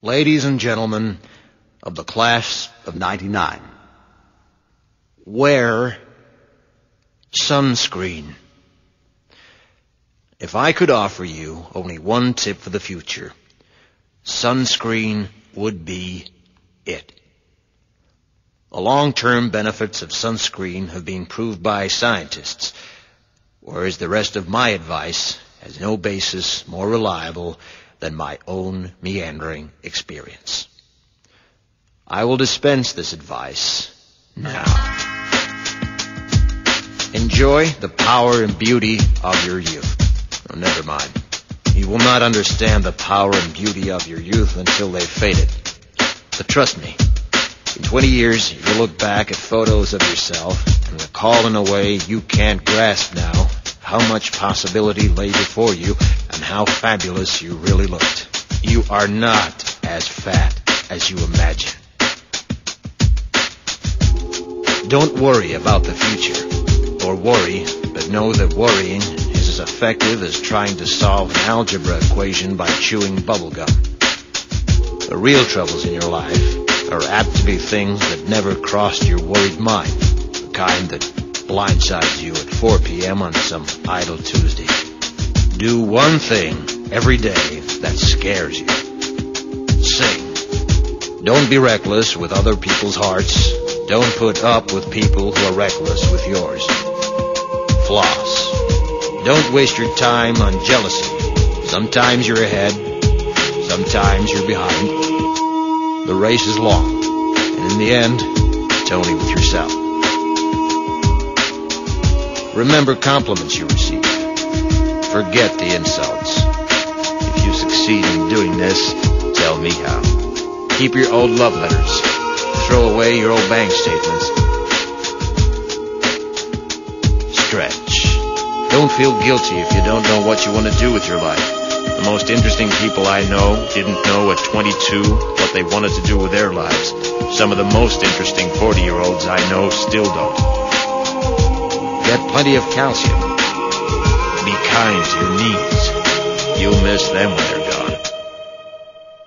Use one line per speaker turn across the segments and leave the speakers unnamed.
Ladies and gentlemen of the class of '99, wear sunscreen. If I could offer you only one tip for the future, sunscreen would be it. The long-term benefits of sunscreen have been proved by scientists, whereas the rest of my advice has no basis more reliable than my own meandering experience. I will dispense this advice now. Enjoy the power and beauty of your youth. Oh, never mind. You will not understand the power and beauty of your youth until they've faded. But trust me, in 20 years, you'll look back at photos of yourself and recall in a way you can't grasp now how much possibility lay before you and how fabulous you really looked. You are not as fat as you imagine. Don't worry about the future, or worry, but know that worrying is as effective as trying to solve an algebra equation by chewing bubblegum. The real troubles in your life are apt to be things that never crossed your worried mind, the kind that blindsides you at 4 p.m. on some idle Tuesday. Do one thing every day that scares you. Sing. Don't be reckless with other people's hearts. Don't put up with people who are reckless with yours. Floss. Don't waste your time on jealousy. Sometimes you're ahead, sometimes you're behind. The race is long, and in the end, it's only with yourself. Remember compliments you receive. Forget the insults. If you succeed in doing this, tell me how. Keep your old love letters. Throw away your old bank statements. Stretch. Don't feel guilty if you don't know what you want to do with your life. The most interesting people I know didn't know at 22 what they wanted to do with their lives. Some of the most interesting 40-year-olds I know still don't. Get plenty of calcium. Be kind to your knees. You'll miss them when they're gone.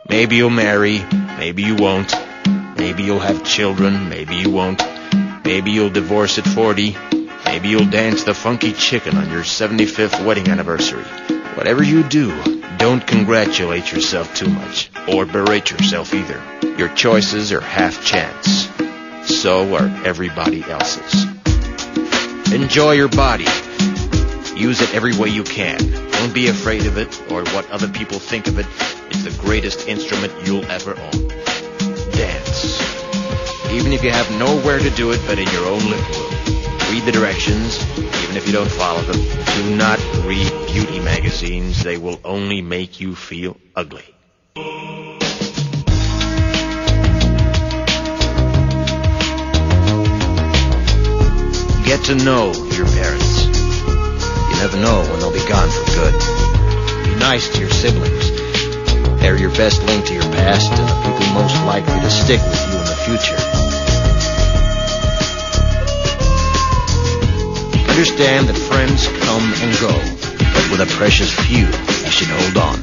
Maybe you'll marry, maybe you won't. Maybe you'll have children, maybe you won't. Maybe you'll divorce at 40. Maybe you'll dance the funky chicken on your 75th wedding anniversary. Whatever you do, don't congratulate yourself too much, or berate yourself either. Your choices are half chance. So are everybody else's. Enjoy your body. Use it every way you can. Don't be afraid of it or what other people think of it. It's the greatest instrument you'll ever own. Dance. Even if you have nowhere to do it but in your own living room. Read the directions, even if you don't follow them. Do not read beauty magazines. They will only make you feel ugly. Get to know your parents. You never know when they'll be gone for good. Be nice to your siblings. They're your best link to your past and the people most likely to stick with you in the future. Understand that friends come and go, but with a precious few, you should hold on.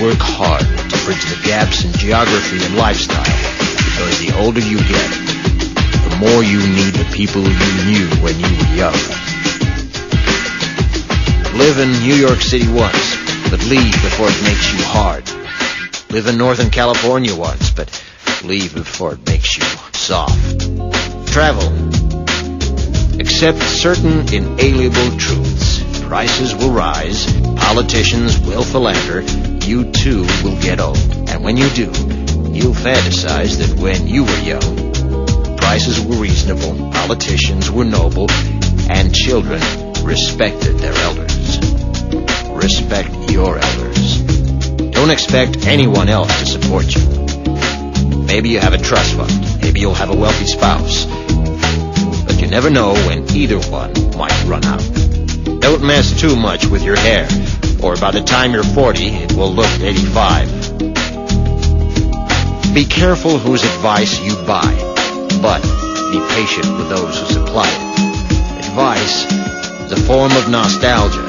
Work hard to bridge the gaps in geography and lifestyle, because the older you get, the more you need the people you knew when you were young. Live in New York City once, but leave before it makes you hard. Live in Northern California once, but leave before it makes you soft. Travel. Accept certain inalienable truths. Prices will rise, politicians will philander, you too will get old. And when you do, you'll fantasize that when you were young, prices were reasonable, politicians were noble, and children respected their elders. Respect your elders. Don't expect anyone else to support you. Maybe you have a trust fund. Maybe you'll have a wealthy spouse. But you never know when either one might run out. Don't mess too much with your hair, or by the time you're 40, it will look 85. Be careful whose advice you buy, but be patient with those who supply it. Advice is a form of nostalgia.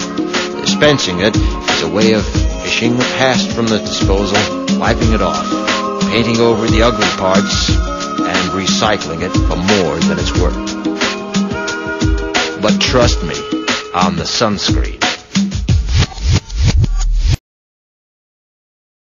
Dispensing it is a way of fishing the past from the disposal, wiping it off, painting over the ugly parts, and recycling it for more than it's worth. But trust me, on the sunscreen.